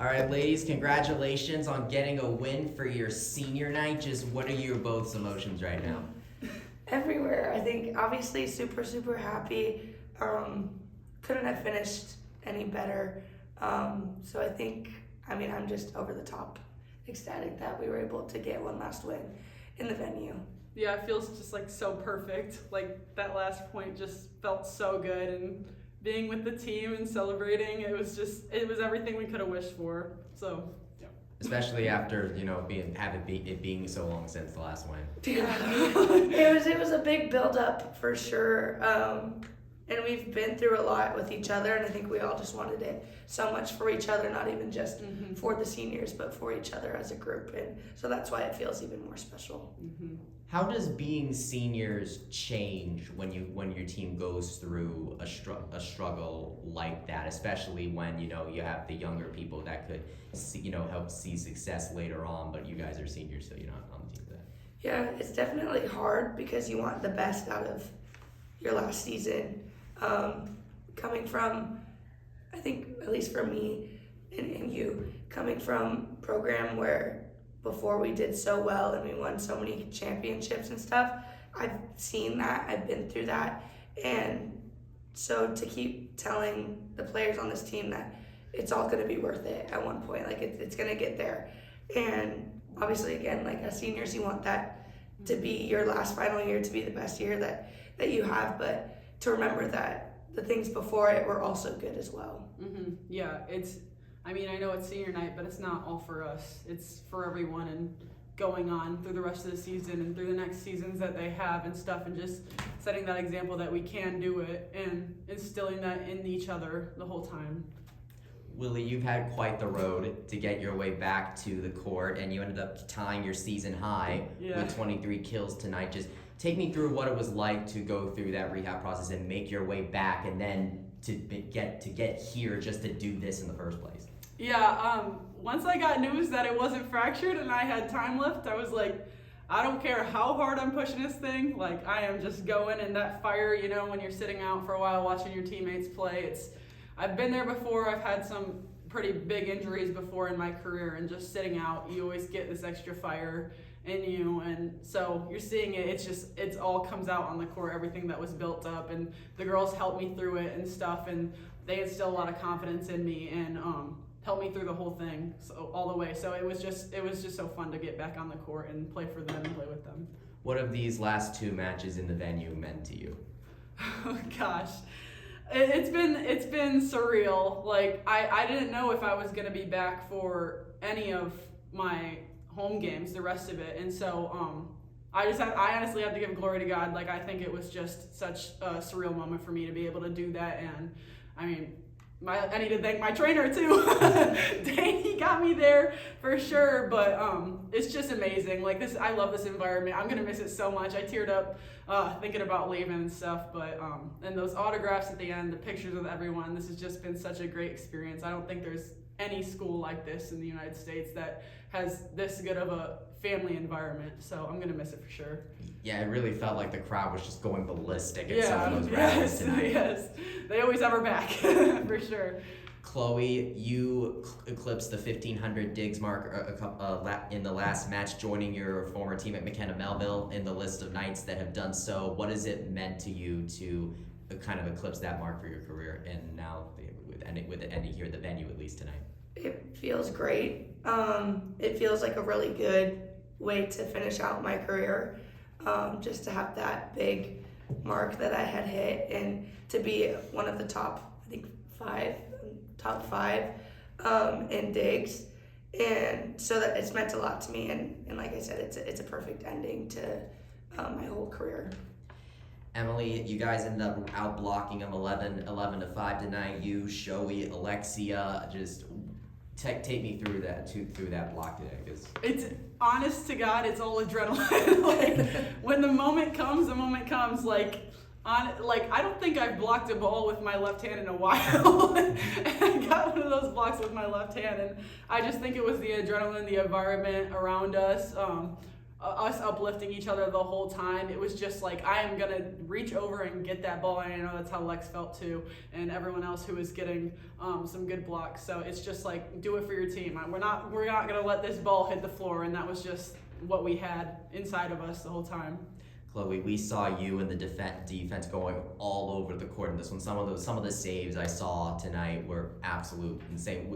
All right, ladies, congratulations on getting a win for your senior night. Just what are your both emotions right now? Everywhere. I think obviously super, super happy. Couldn't have finished any better. So I think, I'm just over the top ecstatic that we were able to get one last win in the venue. Yeah, it feels just like so perfect. Like that last point just felt so good, and being with the team and celebrating, it was everything we could have wished for. So, yeah. Especially after, it being so long since the last win. Yeah. it was a big build up for sure. And we've been through a lot with each other, and I think we all just wanted it so much for each other, not even just for the seniors, but for each other as a group. And so that's why it feels even more special. Mm-hmm. How does being seniors change when your team goes through a struggle like that, especially when you have the younger people that could help see success later on, but you guys are seniors, so you're not on the team for that. Yeah, it's definitely hard because you want the best out of your last season. Coming from, I think, at least for me and you, coming from a program where before we did so well and we won so many championships and stuff, I've seen that, I've been through that, and so to keep telling the players on this team that it's all going to be worth it at one point, like it's going to get there. And obviously, again, like as seniors, you want that to be your last final year, to be the best year that you have, but to remember that the things before it were also good as well. Mm-hmm. Yeah, I know it's senior night, but it's not all for us. It's for everyone, and going on through the rest of the season and through the next seasons that they have and stuff, and just setting that example that we can do it and instilling that in each other the whole time. Willie, you've had quite the road to get your way back to the court, and you ended up tying your season high with 23 kills tonight. Just take me through what it was like to go through that rehab process and make your way back, and then to get here just to do this in the first place. Yeah, once I got news that it wasn't fractured and I had time left, I was like, I don't care how hard I'm pushing this thing, like I am just going. And that fire, when you're sitting out for a while watching your teammates play, I've been there before. I've had some pretty big injuries before in my career, and just sitting out, you always get this extra fire in you, and so you're seeing it. It's all comes out on the court, everything that was built up, and the girls helped me through it and stuff, and they instilled a lot of confidence in me and helped me through the whole thing, so all the way. So it was just so fun to get back on the court and play for them and play with them. What have these last two matches in the venue meant to you? Oh gosh. It's been surreal. Like I didn't know if I was gonna be back for any of my home games, the rest of it, and so I honestly have to give glory to God. Like I think it was just such a surreal moment for me to be able to do that, and I need to thank my trainer too. Dane, he got me there for sure, but it's just amazing. Like this, I love this environment. I'm gonna miss it so much. I teared up thinking about leaving and stuff, but and those autographs at the end, the pictures with everyone, this has just been such a great experience. I don't think there's any school like this in the United States that has this good of a family environment, so I'm gonna miss it for sure. Yeah, it really felt like the crowd was just going ballistic at some of those rallies tonight. Yes, they always have our back, for sure. Chloe, you eclipsed the 1,500 digs mark in the last match, joining your former team at McKenna Melville in the list of knights that have done so. What has it meant to you to kind of eclipse that mark for your career, and now with it ending here at the venue, at least tonight? It feels great. It feels like a really good way to finish out my career, just to have that big mark that I had hit, and to be one of the top five in digs, and so that it's meant a lot to me, and like I said, it's a perfect ending to my whole career. Emily, you guys ended up out blocking them 11-5 tonight. You, Shoei, Alexia, just take me through that block today. It's honest to God, it's all adrenaline. Like when the moment comes. I don't think I've blocked a ball with my left hand in a while. And I got one of those blocks with my left hand, and I just think it was the adrenaline, the environment around us. us uplifting each other the whole time. It was just like, I am going to reach over and get that ball. And I know that's how Lex felt too, and everyone else who was getting some good blocks. So it's just like, do it for your team. We're not going to let this ball hit the floor. And that was just what we had inside of us the whole time. Chloe, we saw you in the defense going all over the court in this one. Some of the saves I saw tonight were absolute insane.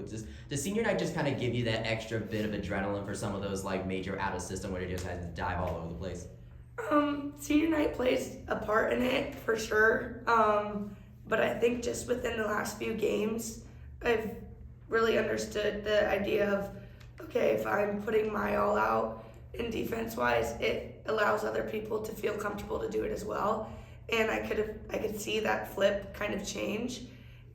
Does senior night just kind of give you that extra bit of adrenaline for some of those like major out of system where you just had to dive all over the place? Senior night plays a part in it for sure. But I think just within the last few games, I've really understood the idea of, okay, if I'm putting my all out in defense-wise, it allows other people to feel comfortable to do it as well. And I could see that flip kind of change.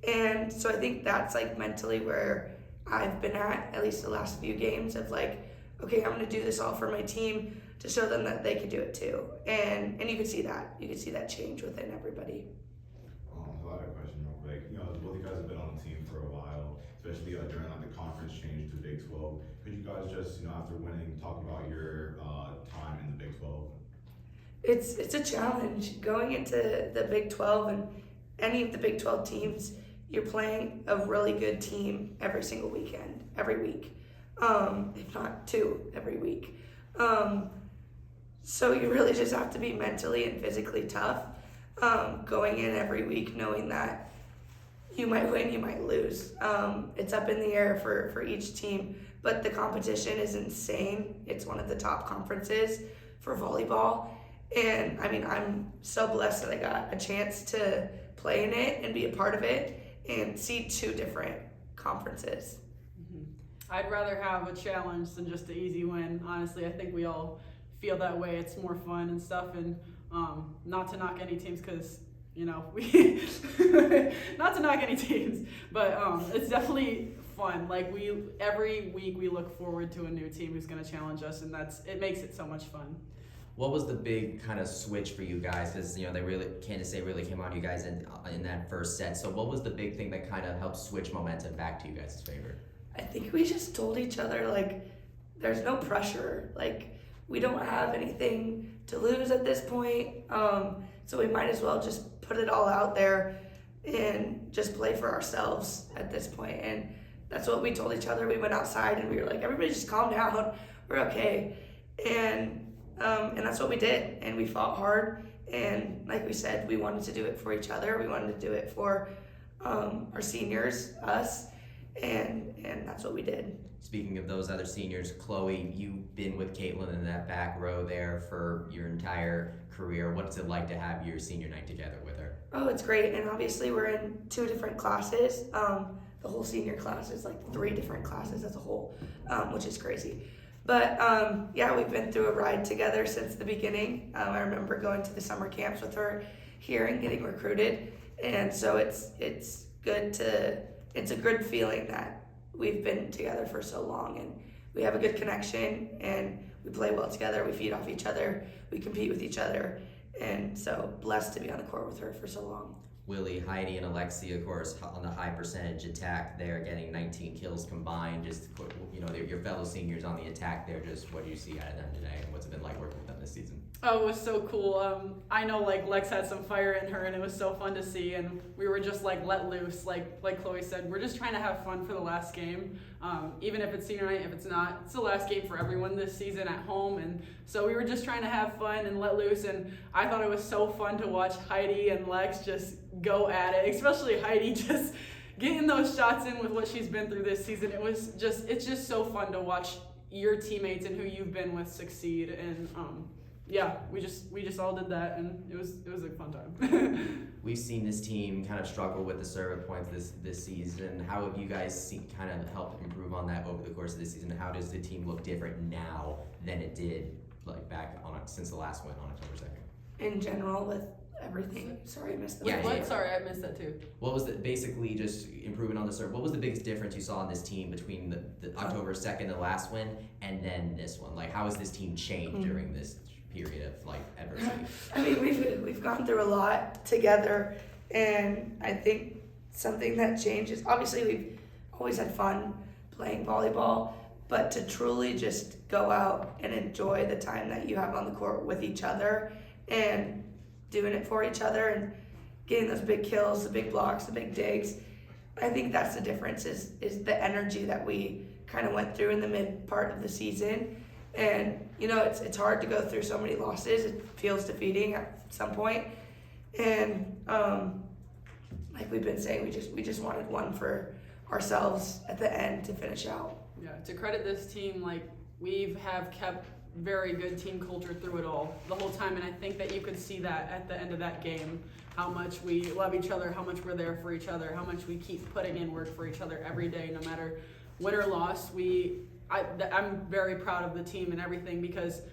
And so I think that's like mentally where I've been at least the last few games of like, okay, I'm gonna do this all for my team to show them that they can do it too. And you could see that. You could see that change within everybody. So I had a question real quick. Both you guys have been on the team for a while, especially during like the conference change to Big 12. Could you guys just, after winning, talk about your time in the Big 12? It's a challenge going into the Big 12, and any of the Big 12 teams, you're playing a really good team every single weekend, every week, if not two every week. So you really just have to be mentally and physically tough going in every week knowing that you might win, you might lose. It's up in the air for each team, but the competition is insane. It's one of the top conferences for volleyball. And I mean, I'm so blessed that I got a chance to play in it and be a part of it and see two different conferences. I'd rather have a challenge than just an easy win. Honestly, I think we all feel that way. It's more fun and stuff, and not to knock any teams because, we not to knock any teams, but it's definitely fun. Like every week we look forward to a new team who's going to challenge us, and it makes it so much fun. What was the big kind of switch for you guys? Because Kansas State really came on you guys in that first set. So what was the big thing that kind of helped switch momentum back to you guys' favor? I think we just told each other, like, there's no pressure. Like, we don't have anything to lose at this point. So we might as well just put it all out there and just play for ourselves at this point. And that's what we told each other. We went outside and we were like, everybody just calm down. We're okay. And that's what we did. And we fought hard. And like we said, we wanted to do it for each other. We wanted to do it for our seniors, us. And that's what we did. Speaking of those other seniors, Chloe, you've been with Caitlin in that back row there for your entire career. What's it like to have your senior night together with her? Oh, it's great. And obviously we're in two different classes. The whole senior class is like 3 different classes as a whole, which is crazy. But yeah, we've been through a ride together since the beginning. I remember going to the summer camps with her here and getting recruited. And so it's a good feeling that we've been together for so long, and we have a good connection, and we play well together. We feed off each other. We compete with each other, and so blessed to be on the court with her for so long. Willie, Heidi, and Alexia, of course, on the high percentage attack there, getting 19 kills combined. Just, your fellow seniors on the attack there, just what do you see out of them today, and what's it been like working with them this season? Oh, it was so cool. I know Lex had some fire in her, and it was so fun to see, and we were just let loose. Like Chloe said, we're just trying to have fun for the last game. Even if it's senior night, if it's not, it's the last game for everyone this season at home, and so we were just trying to have fun and let loose, and I thought it was so fun to watch Heidi and Lex just go at it, especially Heidi just getting those shots in with what she's been through this season. It's just so fun to watch your teammates and who you've been with succeed, and yeah, we just all did that, and it was a fun time. We've seen this team kind of struggle with the serve points this season. How have you guys kind of helped improve on that over the course of this season? How does the team look different now than it did since the last win on October 2nd? In general, with everything. Sorry, I missed that. Yeah. Sorry, I missed that too. What was basically just improving on the serve? What was the biggest difference you saw in this team between the October 2nd, the last win, and then this one? Like, how has this team changed during this period of adversity? I mean, we've gone through a lot together, and I think something that changes. Obviously, we've always had fun playing volleyball, but to truly just go out and enjoy the time that you have on the court with each other and doing it for each other and getting those big kills, the big blocks, the big digs. I think that's the difference is the energy that we kind of went through in the mid part of the season. And, you know, it's hard to go through so many losses. It feels defeating at some point. And like we've been saying, we just wanted one for ourselves at the end to finish out. Yeah, to credit this team, like have kept very good team culture through it all the whole time, and I think that you could see that at the end of that game, how much we love each other, how much we're there for each other, how much we keep putting in work for each other every day, no matter win or loss. I'm very proud of the team and everything, because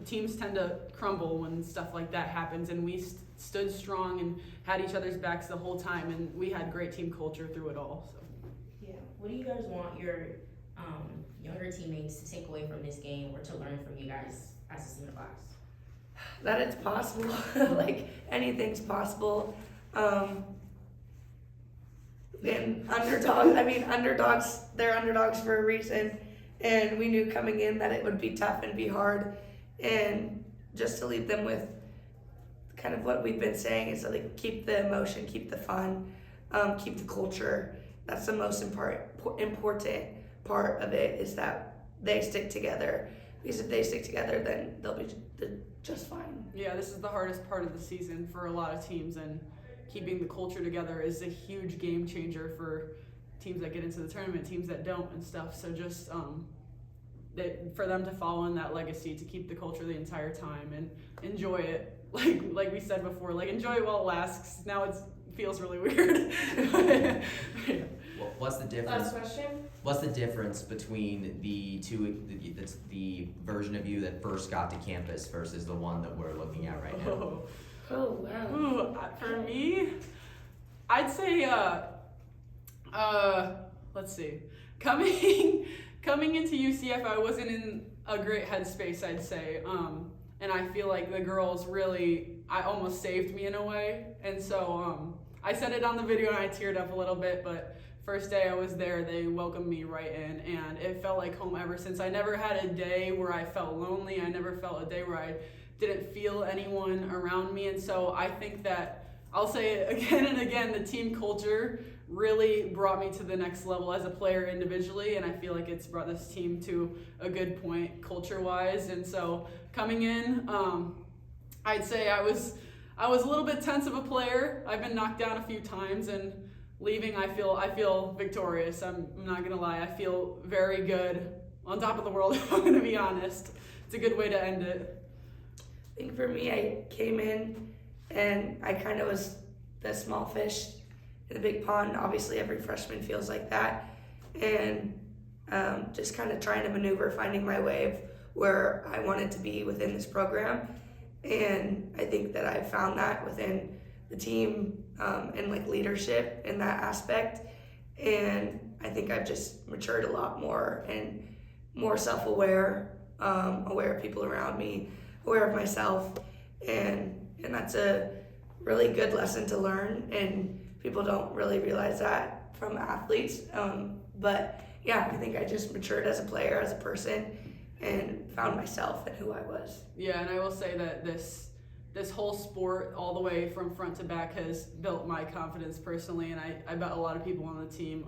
teams tend to crumble when stuff like that happens, and we stood strong and had each other's backs the whole time, and we had great team culture through it all. So. Yeah. What do you guys want your younger teammates to take away from this game or to learn from you guys as a senior class? That it's possible. Like, anything's possible. And underdogs, they're underdogs for a reason. And we knew coming in that it would be tough and be hard. And just to leave them with kind of what we've been saying is, like, keep the emotion, keep the fun, keep the culture. That's the most important part of it, is that they stick together. Because if they stick together, then they'll be just fine. Yeah, this is the hardest part of the season for a lot of teams, and keeping the culture together is a huge game changer for teams that get into the tournament, teams that don't, and stuff. So just for them to follow in that legacy, to keep the culture the entire time and enjoy it, like we said before, like enjoy it while it lasts. Now it feels really weird. Yeah. What's the difference? Last question. What's the difference between the version of you that first got to campus versus the one that we're looking at right now? Oh, wow. Ooh, for me, I'd say, let's see. Coming into UCF, I wasn't in a great headspace, I'd say. And I feel like the girls almost saved me in a way. And so I said it on the video and I teared up a little bit, but first day I was there, they welcomed me right in, and it felt like home ever since. I never had a day where I felt lonely. I never felt a day where I didn't feel anyone around me. And so I think that, I'll say it again and again, the team culture really brought me to the next level as a player individually, and I feel like it's brought this team to a good point culture-wise. And so coming in, I'd say I was a little bit tense of a player. I've been knocked down a few times, and leaving, I feel victorious. I'm not gonna lie. I feel very good, on top of the world, if I'm gonna be honest. It's a good way to end it. I think for me, I came in and I kind of was the small fish in the big pond. Obviously, every freshman feels like that. And just kind of trying to maneuver, finding my way of where I wanted to be within this program. And I think that I found that within the team and like leadership in that aspect. And I think I've just matured a lot more and more self-aware, aware of people around me, aware of myself. And that's a really good lesson to learn, and people don't really realize that from athletes. But yeah, I think I just matured as a player, as a person, and found myself and who I was. Yeah, and I will say that this whole sport, all the way from front to back, has built my confidence personally, and I bet a lot of people on the team,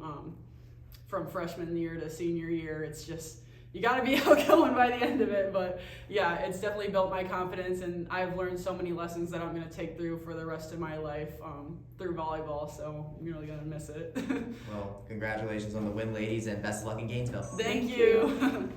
from freshman year to senior year, it's just, you gotta be outgoing by the end of it. But yeah, it's definitely built my confidence, and I've learned so many lessons that I'm gonna take through for the rest of my life through volleyball, so I'm really gonna miss it. Well, congratulations on the win, ladies, and best of luck in Gainesville. Thank you.